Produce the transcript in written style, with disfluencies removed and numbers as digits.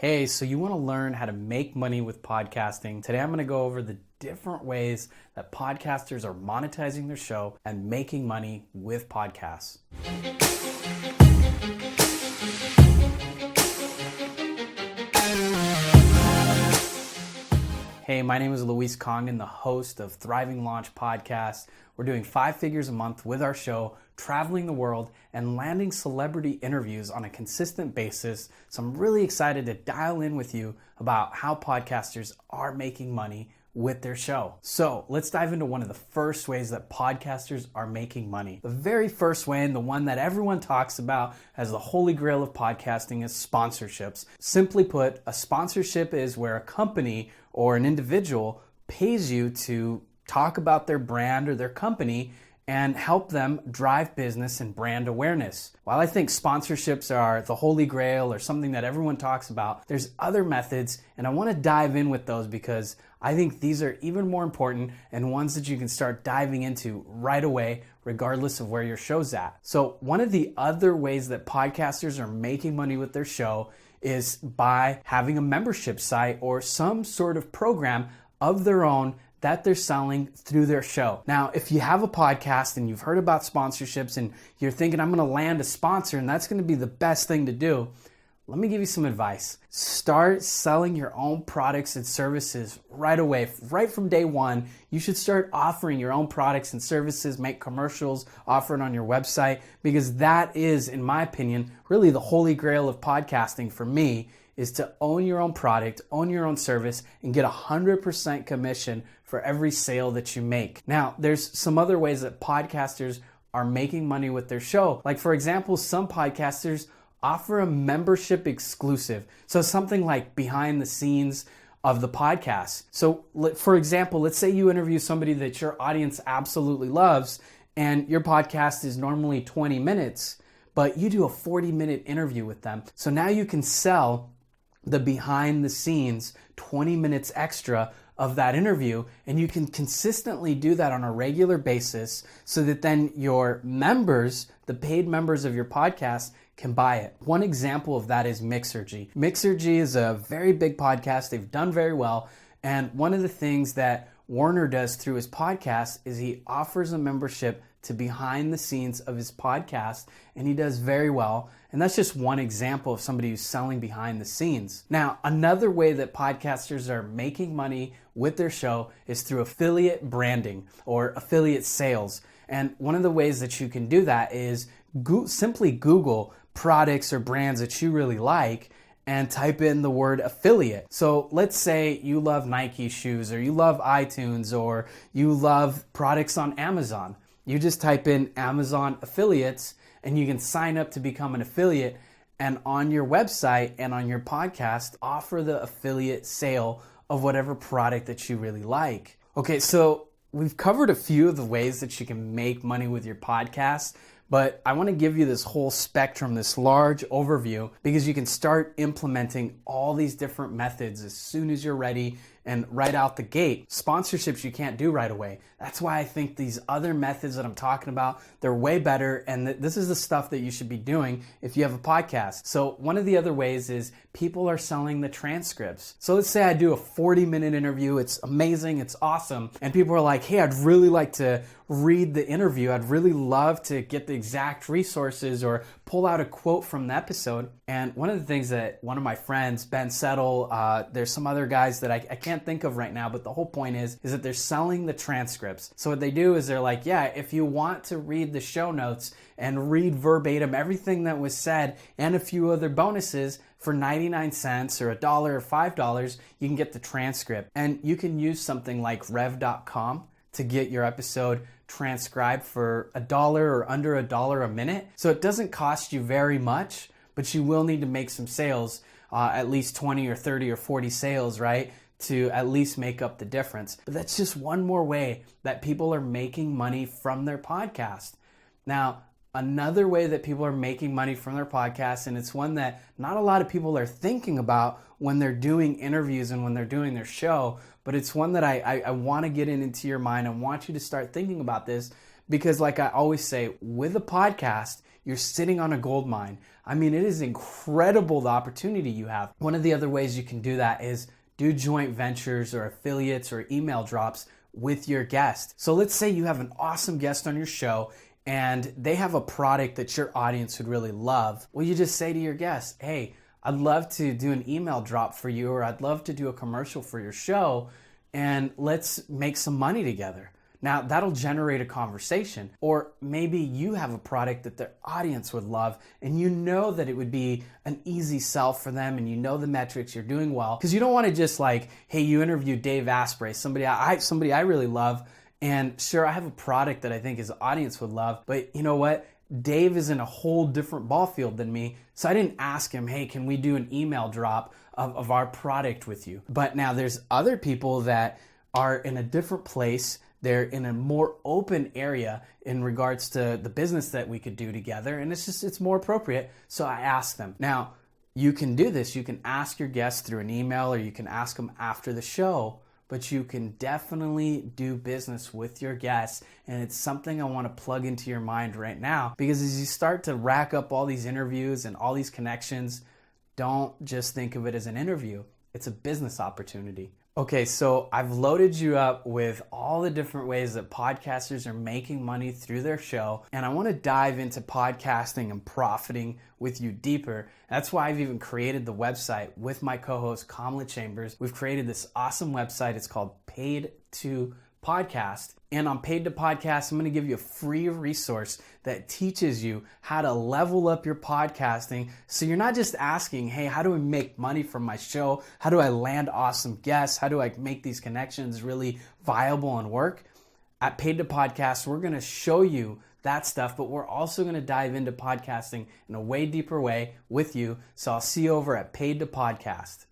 Hey, so you want to learn how to make money with podcasting? Today I'm going to go over the different ways that podcasters are monetizing their show and making money with podcasts. Hey, my name is Luis Congdon, the host of Thriving Launch Podcast. We're doing 5 figures a month with our show, traveling the world, and landing celebrity interviews on a consistent basis. So I'm really excited to dial in with you about how podcasters are making money with their show. So let's dive into one of the first ways that podcasters are making money. The very first way, and the one that everyone talks about as the holy grail of podcasting, is sponsorships. Simply put, a sponsorship is where a company or an individual pays you to talk about their brand or their company and help them drive business and brand awareness. While I think sponsorships are the holy grail or something that everyone talks about, there's other methods, and I want to dive in with those because I think these are even more important and ones that you can start diving into right away, regardless of where your show's at. So one of the other ways that podcasters are making money with their show is by having a membership site or some sort of program of their own that they're selling through their show. Now, if you have a podcast and you've heard about sponsorships and you're thinking, I'm gonna land a sponsor and that's gonna be the best thing to do, let me give you some advice. Start selling your own products and services right away. Right from day one, you should start offering your own products and services, make commercials, offer it on your website, because that is, in my opinion, really the holy grail of podcasting for me, is to own your own product, own your own service, and get 100% commission for every sale that you make. Now, there's some other ways that podcasters are making money with their show. Like, for example, some podcasters offer a membership exclusive. So something like behind the scenes of the podcast. So for example, let's say you interview somebody that your audience absolutely loves and your podcast is normally 20 minutes, but you do a 40-minute interview with them. So now you can sell the behind the scenes 20 minutes extra of that interview, and you can consistently do that on a regular basis so that then your members, the paid members of your podcast, can buy it. One example of that is Mixergy. Mixergy is a very big podcast. They've done very well, and one of the things that Warner does through his podcast is he offers a membership to behind the scenes of his podcast, and he does very well. And that's just one example of somebody who's selling behind the scenes. Now, another way that podcasters are making money with their show is through affiliate branding or affiliate sales. And one of the ways that you can do that is simply Google products or brands that you really like and type in the word affiliate. So let's say you love Nike shoes, or you love iTunes, or you love products on Amazon. You just type in Amazon affiliates and you can sign up to become an affiliate, and on your website and on your podcast, offer the affiliate sale of whatever product that you really like. Okay, so we've covered a few of the ways that you can make money with your podcast, but I want to give you this whole spectrum, this large overview, because you can start implementing all these different methods as soon as you're ready and right out the gate. Sponsorships you can't do right away. That's why I think these other methods that I'm talking about, they're way better, and this is the stuff that you should be doing if you have a podcast. So one of the other ways is people are selling the transcripts. So let's say I do a 40-minute interview. It's amazing, it's awesome, and people are like, hey, I'd really like to read the interview. I'd really love to get the exact resources or pull out a quote from the episode. And one of the things that one of my friends, Ben Settle, there's some other guys that I can't think of right now, but the whole point is that they're selling the transcripts. So what they do is they're like, yeah, if you want to read the show notes and read verbatim everything that was said and a few other bonuses for 99 cents or $1 or $5, you can get the transcript. And you can use something like rev.com to get your episode transcribed for $1 or under $1 a minute. So it doesn't cost you very much, but you will need to make some sales, at least 20 or 30 or 40 sales, right? To at least make up the difference. But that's just one more way that people are making money from their podcast. Now, another way that people are making money from their podcast, and it's one that not a lot of people are thinking about when they're doing interviews and when they're doing their show, but it's one that I want to get into your mind. I want you to start thinking about this because, like I always say, with a podcast, you're sitting on a gold mine. I mean, it is incredible the opportunity you have. One of the other ways you can do that is do joint ventures or affiliates or email drops with your guest. So let's say you have an awesome guest on your show and they have a product that your audience would really love. Well, you just say to your guest, hey, I'd love to do an email drop for you, or I'd love to do a commercial for your show, and let's make some money together. Now, that'll generate a conversation. Or maybe you have a product that their audience would love and you know that it would be an easy sell for them and you know the metrics, you're doing well. Because you don't want to just like, hey, you interviewed Dave Asprey, somebody I really love, and sure, I have a product that I think his audience would love, but you know what? Dave is in a whole different ball field than me, so I didn't ask him, hey, can we do an email drop of our product with you? But now there's other people that are in a different place. They're in a more open area in regards to the business that we could do together, and it's more appropriate, so I asked them. Now, you can do this. You can ask your guests through an email, or you can ask them after the show, but you can definitely do business with your guests, and it's something I want to plug into your mind right now, because as you start to rack up all these interviews and all these connections, don't just think of it as an interview. It's a business opportunity. Okay, so I've loaded you up with all the different ways that podcasters are making money through their show, and I want to dive into podcasting and profiting with you deeper. That's why I've even created the website with my co-host Kamala Chambers. We've created this awesome website. It's called Paid to Podcast. And on Paid to Podcast, I'm going to give you a free resource that teaches you how to level up your podcasting. So you're not just asking, hey, how do I make money from my show? How do I land awesome guests? How do I make these connections really viable and work? At Paid to Podcast, we're going to show you that stuff, but we're also going to dive into podcasting in a way deeper way with you. So I'll see you over at Paid to Podcast.